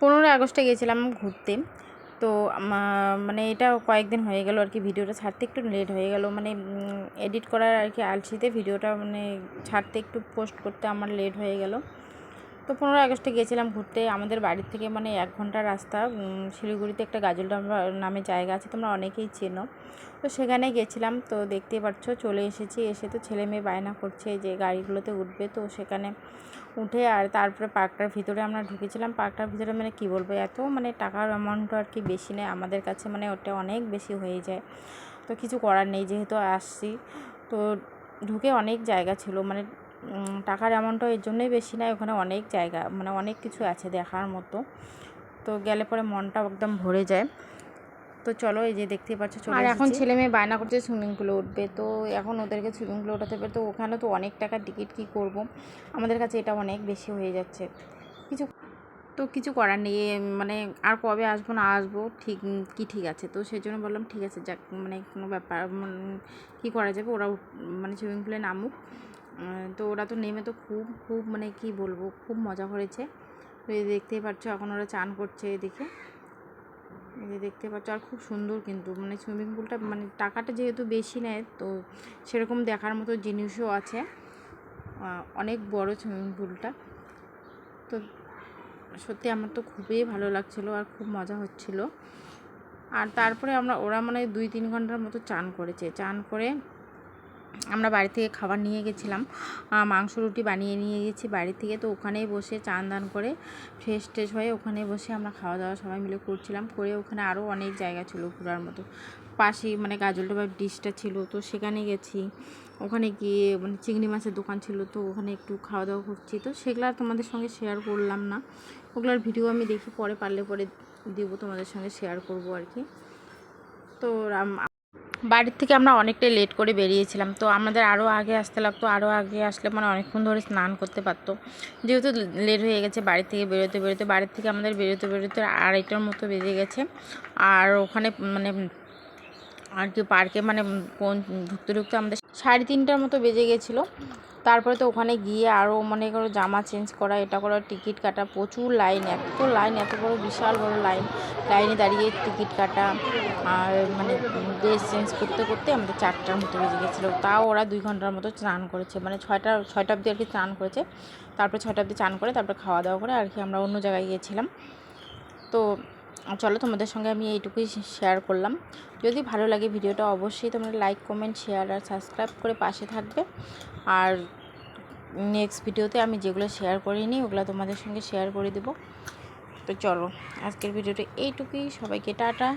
15 আগস্টে গেছিলাম ঘুরতে। তো মানে এটা কয়েকদিন হয়ে গেল আর কি, ভিডিওটা ছাড়তে একটু লেট হয়ে গেল, মানে এডিট করার আর কি আলসিতে ভিডিওটা মানে ছাড়তে একটু পোস্ট করতে আমার লেট হয়ে গেল। তো 15 আগস্টে গেছিলাম ঘুরতে। আমাদের বাড়ির থেকে মানে 1 ঘন্টার রাস্তা। শিলিগুড়িতে একটা গাজলডাঙ্গা নামে জায়গা আছে, তোমরা অনেকেই চেনো। তো সেখানে গেছিলাম। তো দেখতে পাচ্ছ চলে এসেছি। এসে তো ছেলে মেয়ে বায়না করছে যে গাড়িগুলোতে উঠবে, তো সেখানে উঠে আর তারপরে পার্কটার ভিতরে আমরা ঢুকেছিলাম। পার্কটার ভিতরে মানে কি বলবো, এত মানে টাকার অ্যামাউন্টটা আর কি বেশি নেয় আমাদের কাছে, মানে ওটা অনেক বেশি হয়ে যায়। তো কিছু করার নেই, যেহেতু আসছি। তো ঢুকে অনেক জায়গা ছিল, মানে টাকার অ্যামাউন্টটা এর জন্যই বেশি নেয়। ওখানে অনেক জায়গা মানে অনেক কিছু আছে দেখার মতো, তো গেলে পরে মনটা একদম ভরে যায়। তো চলো, এই যে দেখতেই পাচ্ছ চলে এসেছি। আর এখন ছেলে মেয়ে বায়না করছে সুইমিং পুলে উঠবে, তো এখন ওদেরকে সুইমিং পুলে ওঠাতে হবে। তো ওখানে তো অনেক টাকার টিকিট, কী করব, আমাদের কাছে এটা অনেক বেশি হয়ে যাচ্ছে। কিছু করার নেই, মানে আর কবে আসবো না আসবো ঠিক আছে। তো সেই জন্য বললাম ঠিক আছে যাক, মানে কোনো ব্যাপার কী করা যাবে, ওরা মানে সুইমিং পুলে নামুক। তো ওরা তো নেমে তো খুব মানে কি বলবো, খুব মজা করেছে। তো এই দেখতেই পাচ্ছ এখন ওরা চান করছে এদিকে, এই যে দেখতে পাচ্ছ। আর খুব সুন্দর কিন্তু, মানে সুইমিং পুলটা মানে টাকাটা যেহেতু বেশি নেয়, তো সেরকম দেখার মতো জিনিসও আছে। অনেক বড় সুইমিং পুলটা। তো সত্যি আমার তো খুবই ভালো লাগছিলো আর খুব মজা হচ্ছিল। আর তারপরে ওরা মানে 2-3 ঘন্টার মতো চান করেছে। চান করে আমরা বাড়ি থেকে খাবার নিয়ে গেছিলাম, মাংস রুটি বানিয়ে নিয়ে গেছি বাড়ি থেকে। তো ওখানেই বসে চান দান করে ফ্রেশ ট্রেশ হয়ে ওখানে বসে আমরা খাওয়া দাওয়া সবাই মিলে করছিলাম। করে ওখানে আরও অনেক জায়গা ছিল ঘোরার মতো, পাশেই মানে গাজলডোবার ডিশটা ছিল, তো সেখানে গেছি। ওখানে গিয়ে মানে চিংড়ি মাছের দোকান ছিল, তো ওখানে একটু খাওয়া দাওয়া করছি। তো সেগুলো আর তোমাদের সঙ্গে শেয়ার করলাম না, ওগুলোর ভিডিও আমি দেখি পরে পারলে পরে দেবো, তোমাদের সঙ্গে শেয়ার করব আর কি। তো বাড়ির থেকে আমরা অনেকটাই লেট করে বেরিয়েছিলাম, তো আমাদের আরও আগে আসতে লাগতো। আরও আগে আসলে মানে অনেকক্ষণ ধরে স্নান করতে পারতো, যেহেতু লেট হয়ে গেছে বাড়ি থেকে বেরোতে। বাড়ির থেকে আমাদের বেরোতে 2:30টার মতো বেজে গেছে। আর ওখানে মানে আর কি পার্কে মানে ঢুকতে আমাদের 3:30টার মতো বেজে গেছিলো। তারপরে তো ওখানে গিয়ে আরও মনে করো জামা চেঞ্জ করা, এটা করা, টিকিট কাটা, প্রচুর লাইন, এত বড় বিশাল বড় লাইনে দাঁড়িয়ে টিকিট কাটা। আর মানে ড্রেস চেঞ্জ করতে আমাদের 4টার মতো বেজে গেছিলো। তাও ওরা 2 ঘন্টার মতো স্নান করেছে, মানে 6টা অবধি আর কি স্নান করেছে। তারপরে 6টা অবধি স্নান করে তারপরে খাওয়া দাওয়া করে আর কি আমরা অন্য জায়গায় গিয়েছিলাম। তো চলো, তোমাদের সঙ্গে আমি এইটুকুই শেয়ার করলাম। যদি ভালো লাগে ভিডিওটা অবশ্যই তোমরা লাইক, কমেন্ট, শেয়ার আর সাবস্ক্রাইব করে পাশে থাকবে। আর নেক্সট ভিডিওতে আমি যেগুলো শেয়ার করিনি ওগুলো তোমাদের সঙ্গে শেয়ার করে দেবো। তো চলো, আজকের ভিডিওটা এইটুকুই। সবাইকে টাটা।